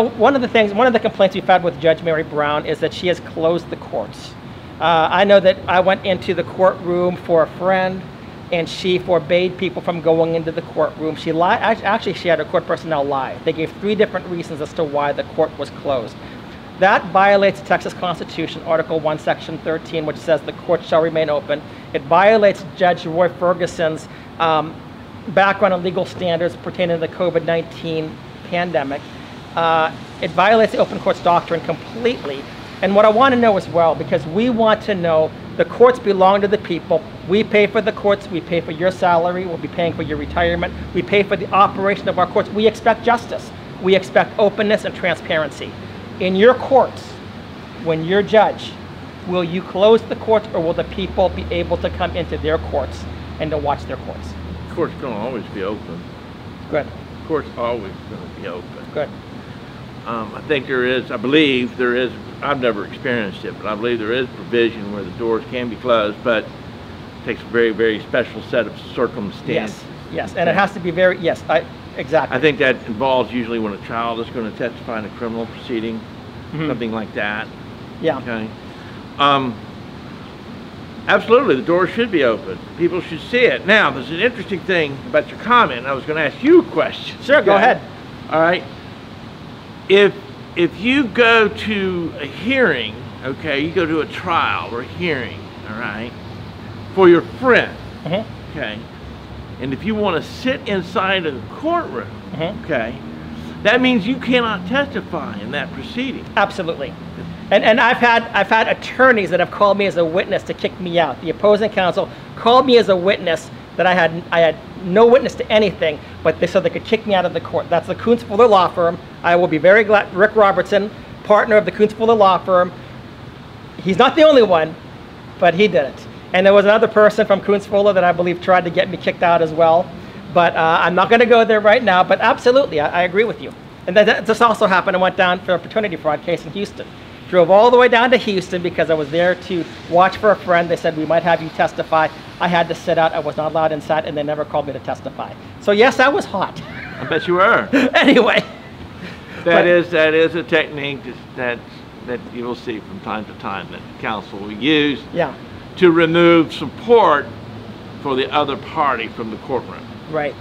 One of the complaints we've had with Judge Mary Brown is that she has closed the courts. I know that I went into the courtroom for a friend, and she forbade people from going into the courtroom. She lied. Actually, she had her court personnel lie. They gave 3 different reasons as to why the court was closed. That violates the Texas Constitution, Article 1, Section 13, which says the court shall remain open. It violates Judge Roy Ferguson's background and legal standards pertaining to the COVID-19 pandemic. It violates the open courts doctrine completely. And what I want to know as well, because we want to know the courts belong to the people. We pay for the courts. We pay for your salary. We'll be paying for your retirement. We pay for the operation of our courts. We expect justice. We expect openness and transparency. In your courts, when you're judge, will you close the courts, or will the people be able to come into their courts and to watch their courts? The court's going to always be open. Good. The court's always going to be open. Good. I think I believe there is, I've never experienced it, but I believe there is provision where the doors can be closed, but it takes a very, very special set of circumstances. Yes, and it has to be very, exactly. I think that involves usually when a child is going to testify in a criminal proceeding, something like that. Yeah. Okay. Absolutely, the door should be open. People should see it. Now, there's an interesting thing about your comment. I was going to ask you a question. Sure, go ahead. All right. If you go to a hearing, okay, you go to a trial or a hearing, all right, for your friend, okay, and if you want to sit inside of the courtroom, okay, that means you cannot testify in that proceeding. Absolutely. And I've had attorneys that have called me as a witness to kick me out. The opposing counsel called me as a witness that I had no witness to anything, but so they could kick me out of the court. That's the Kuntz Fuller Law Firm. I will be very glad. Rick Robertson, partner of the Kuntz Fuller Law Firm. He's not the only one, but he did it. And there was another person from Kuntz Fuller that I believe tried to get me kicked out as well. But I'm not going to go there right now. But absolutely, I agree with you. And this also happened. I went down for a paternity fraud case in Houston. Drove all the way down to Houston because I was there to watch for a friend. They said, we might have you testify. I had to sit out. I was not allowed inside, and they never called me to testify. So yes, I was hot. I bet you were. Anyway. That is a technique that you will see from time to time that counsel will use to remove support for the other party from the courtroom. Right.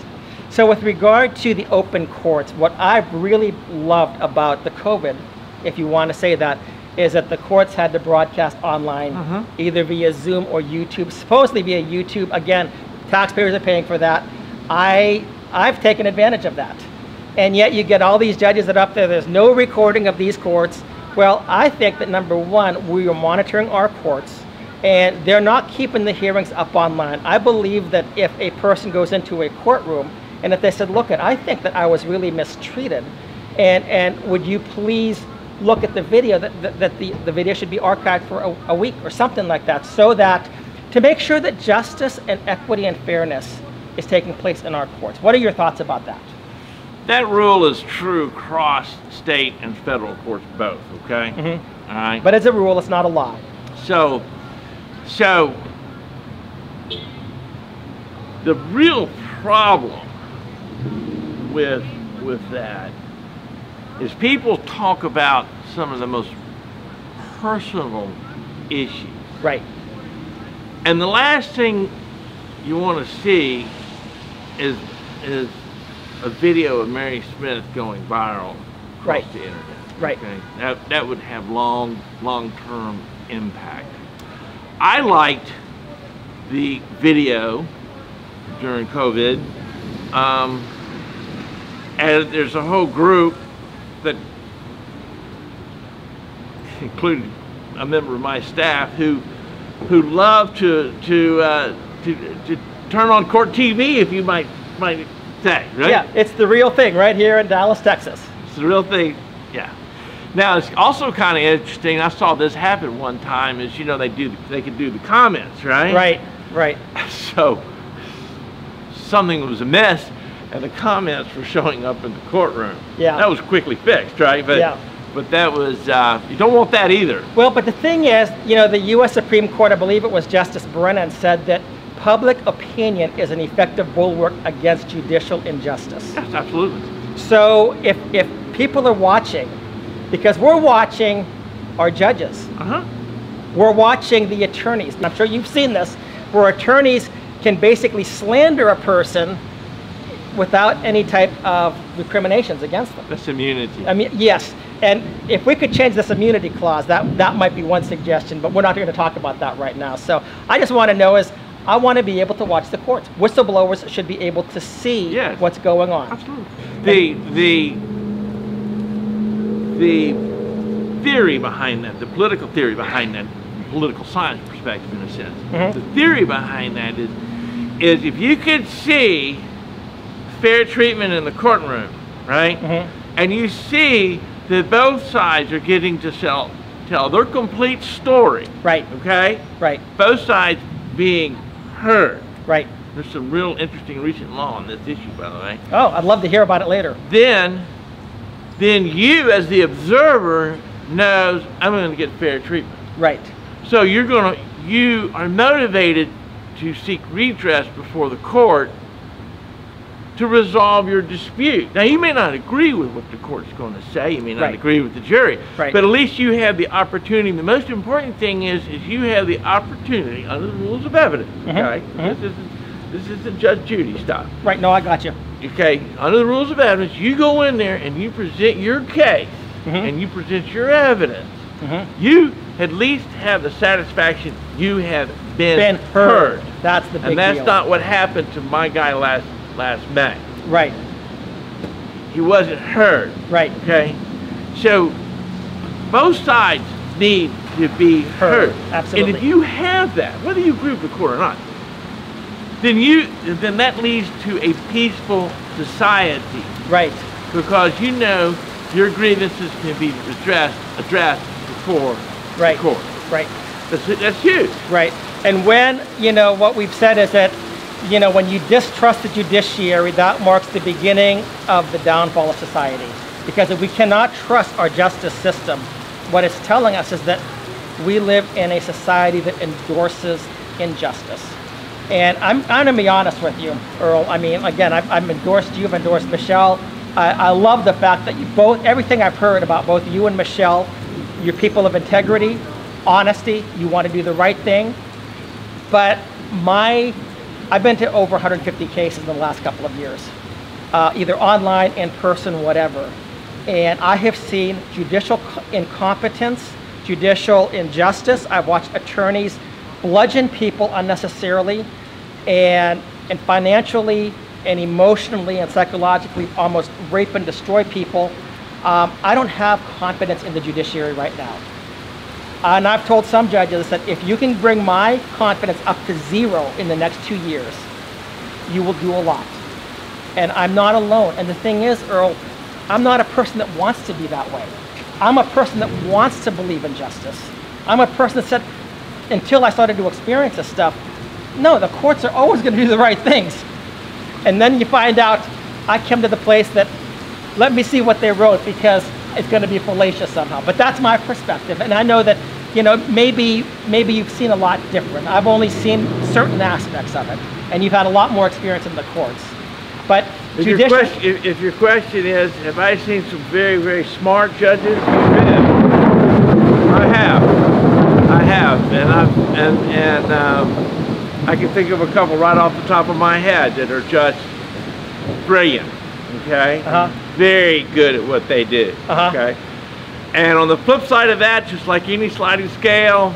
So with regard to the open courts, what I've really loved about the COVID, if you want to say that, is that the courts had to broadcast online, either via Zoom or YouTube, supposedly via YouTube. Again, taxpayers are paying for that. I've taken advantage of that. And yet you get all these judges that are up there, there's no recording of these courts. Well, I think that number one, we are monitoring our courts, and they're not keeping the hearings up online. I believe that if a person goes into a courtroom, and if they said, look, I think that I was really mistreated, and would you please look at the video, that the video should be archived for a week or something like that, so that to make sure that justice and equity and fairness is taking place in our courts. What are your thoughts about that? That rule is true across state and federal courts both, okay? All right. But it's a rule, it's not a law. So the real problem with that is people talk about some of the most personal issues. Right. And the last thing you want to see is a video of Mary Smith going viral across the internet. Right. Okay? That would have long-term impact. I liked the video during COVID. And there's a whole group that included a member of my staff who love to turn on court TV, if you might say, right? Yeah, it's the real thing right here in Dallas, Texas. It's the real thing, yeah. Now it's also kind of interesting. I saw this happen one time. Is they could do the comments, right? Right. So something was amiss, and the comments were showing up in the courtroom. Yeah. That was quickly fixed, right? But that was, you don't want that either. Well, but the thing is, the U.S. Supreme Court, I believe it was Justice Brennan, said that public opinion is an effective bulwark against judicial injustice. Yes, absolutely. So if people are watching, because we're watching our judges. We're watching the attorneys. And I'm sure you've seen this, where attorneys can basically slander a person without any type of recriminations against them. That's immunity. I mean, yes. And if we could change this immunity clause, that might be one suggestion, but we're not going to talk about that right now. So I just want to know is, I want to be able to watch the courts. Whistleblowers should be able to see what's going on. Absolutely. The theory behind that, the political theory behind that, political science perspective in a sense, the theory behind that is if you could see fair treatment in the courtroom, right? And you see that both sides are getting to tell their complete story. Right. Okay? Right. Both sides being heard. Right. There's some real interesting recent law on this issue, by the way. Oh, I'd love to hear about it later. Then you as the observer knows I'm going to get fair treatment. Right. So you are motivated to seek redress before the court to resolve your dispute. Now, you may not agree with what the court's going to say. You may not agree with the jury. Right. But at least you have the opportunity. The most important thing is you have the opportunity under the rules of evidence. Okay? This is the Judge Judy stuff. Right. No, I got you. Okay. Under the rules of evidence, you go in there and you present your case and you present your evidence. You at least have the satisfaction you have been heard. That's the big deal. And that's not what happened to my guy last May. Right. He wasn't heard. Right. Okay. So both sides need to be heard. Absolutely. And if you have that, whether you agree with the court or not, then that leads to a peaceful society. Right. Because you know your grievances can be addressed before the court. Right. That's huge. Right. And when, what we've said is that, when you distrust the judiciary, that marks the beginning of the downfall of society. Because if we cannot trust our justice system, what it's telling us is that we live in a society that endorses injustice. And I'm going to be honest with you, Earl. I mean, again, I've endorsed you, I've endorsed Michelle. I love the fact that you both, everything I've heard about both you and Michelle, you're people of integrity, honesty, you want to do the right thing. But I've been to over 150 cases in the last couple of years, either online, in person, whatever. And I have seen judicial incompetence, judicial injustice. I've watched attorneys bludgeon people unnecessarily and financially and emotionally and psychologically almost rape and destroy people. I don't have confidence in the judiciary right now. And I've told some judges that if you can bring my confidence up to 0 in the next 2 years, you will do a lot. And I'm not alone. And the thing is, Earl, I'm not a person that wants to be that way. I'm a person that wants to believe in justice. I'm a person that said, until I started to experience this stuff, no, the courts are always going to do the right things. And then you find out, I came to the place that, let me see what they wrote because it's going to be fallacious somehow. But that's my perspective. And I know that, maybe you've seen a lot different. I've only seen certain aspects of it. And you've had a lot more experience in the courts. But if your question is, have I seen some very, very smart judges? I have. And I can think of a couple right off the top of my head that are just brilliant. Okay? Very good at what they do. Okay? And on the flip side of that, just like any sliding scale,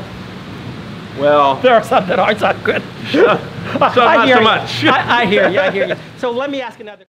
well, there are some that aren't so good. Some not so much. I hear you. So let me ask another